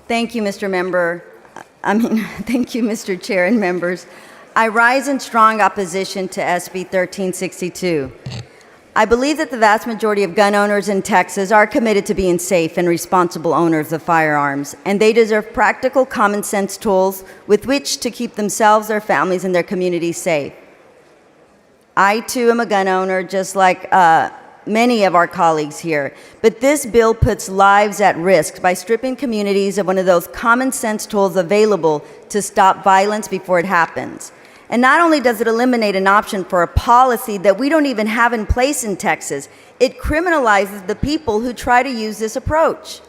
Thank you, Mr. Member. Thank you, Mr. Chair and members. I rise in strong opposition to SB 1362. I believe that the vast majority of gun owners in Texas are committed to being safe and responsible owners of firearms, and they deserve practical common sense tools with which to keep themselves, their families, and their communities safe. I, too, am a gun owner, just like many of our colleagues here, but this bill puts lives at risk by stripping communities of one of those common sense tools available to stop violence before it happens. And not only does it eliminate an option for a policy that we don't even have in place in Texas, it criminalizes the people who try to use this approach.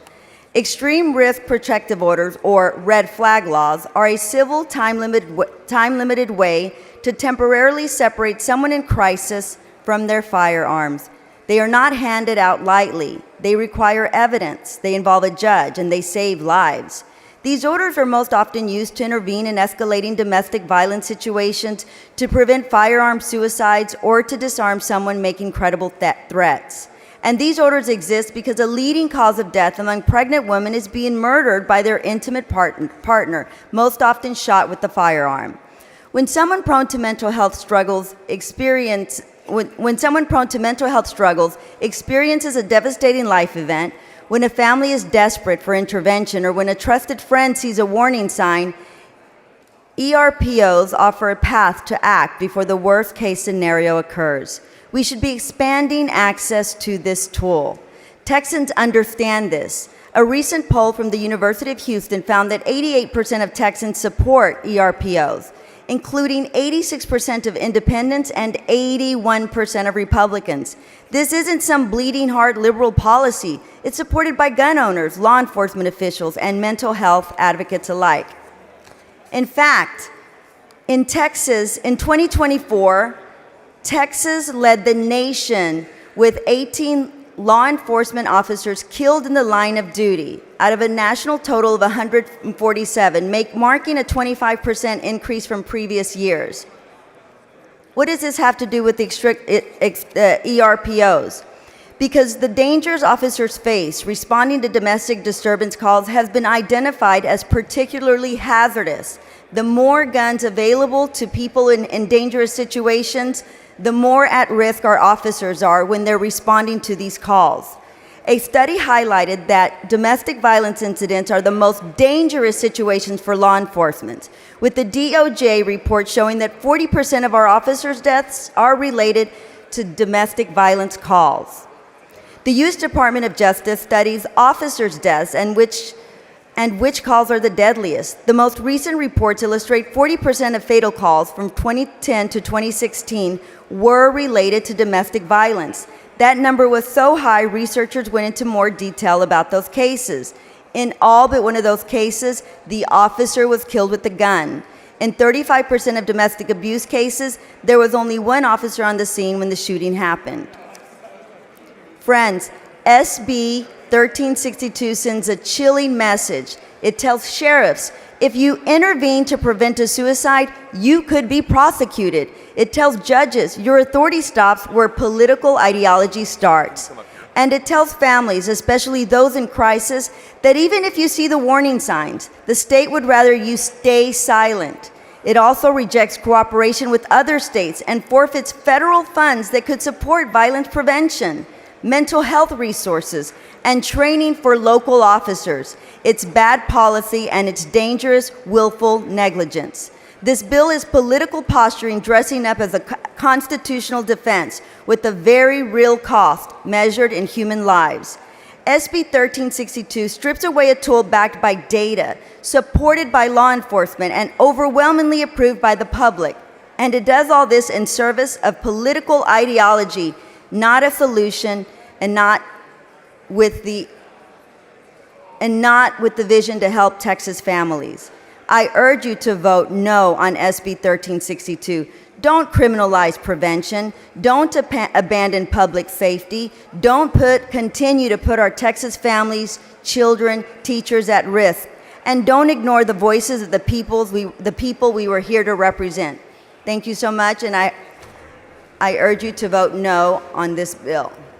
Extreme risk protective orders, or red flag laws, are a civil time-limited way to temporarily separate someone in crisis from their firearms. They are not handed out lightly. They require evidence, they involve a judge, and they save lives. These orders are most often used to intervene in escalating domestic violence situations, to prevent firearm suicides, or to disarm someone making credible threats. And these orders exist because a leading cause of death among pregnant women is being murdered by their intimate partner, most often shot with the firearm. When someone prone to mental health struggles experiences a devastating life event, when a family is desperate for intervention, or when a trusted friend sees a warning sign, ERPOs offer a path to act before the worst-case scenario occurs. We should be expanding access to this tool. Texans understand this. A recent poll from the University of Houston found that 88% of Texans support ERPOs, including 86% of independents and 81% of Republicans. This isn't some bleeding heart liberal policy. It's supported by gun owners, law enforcement officials, and mental health advocates alike. In fact, in Texas, in 2024, Texas led the nation with 18 law enforcement officers killed in the line of duty out of a national total of 147, marking a 25% increase from previous years. What does this have to do with the ERPOs? Because the dangers officers face responding to domestic disturbance calls has been identified as particularly hazardous. The more guns available to people in dangerous situations, the more at risk our officers are when they're responding to these calls. A study highlighted that domestic violence incidents are the most dangerous situations for law enforcement, with the DOJ report showing that 40% of our officers' deaths are related to domestic violence calls. The U.S. Department of Justice studies officers' deaths and which calls are the deadliest. The most recent reports illustrate 40% of fatal calls from 2010 to 2016 were related to domestic violence. That number was so high, researchers went into more detail about those cases. In all but one of those cases, the officer was killed with a gun. In 35% of domestic abuse cases, there was only one officer on the scene when the shooting happened. Friends, SB 1362 sends a chilling message. It tells sheriffs, if you intervene to prevent a suicide, you could be prosecuted. It tells judges, your authority stops where political ideology starts. And it tells families, especially those in crisis, that even if you see the warning signs, the state would rather you stay silent. It also rejects cooperation with other states and forfeits federal funds that could support violence prevention, mental health resources, and training for local officers. It's bad policy and it's dangerous, willful negligence. This bill is political posturing dressing up as a constitutional defense with a very real cost measured in human lives. SB 1362 strips away a tool backed by data, supported by law enforcement, and overwhelmingly approved by the public. And it does all this in service of political ideology, not a solution, and not with the vision to help Texas families. I urge you to vote no on SB 1362. Don't criminalize prevention. Don't abandon public safety. Don't continue to put our Texas families, children, teachers at risk. And don't ignore the voices of the people we were here to represent. Thank you so much, and I urge you to vote no on this bill.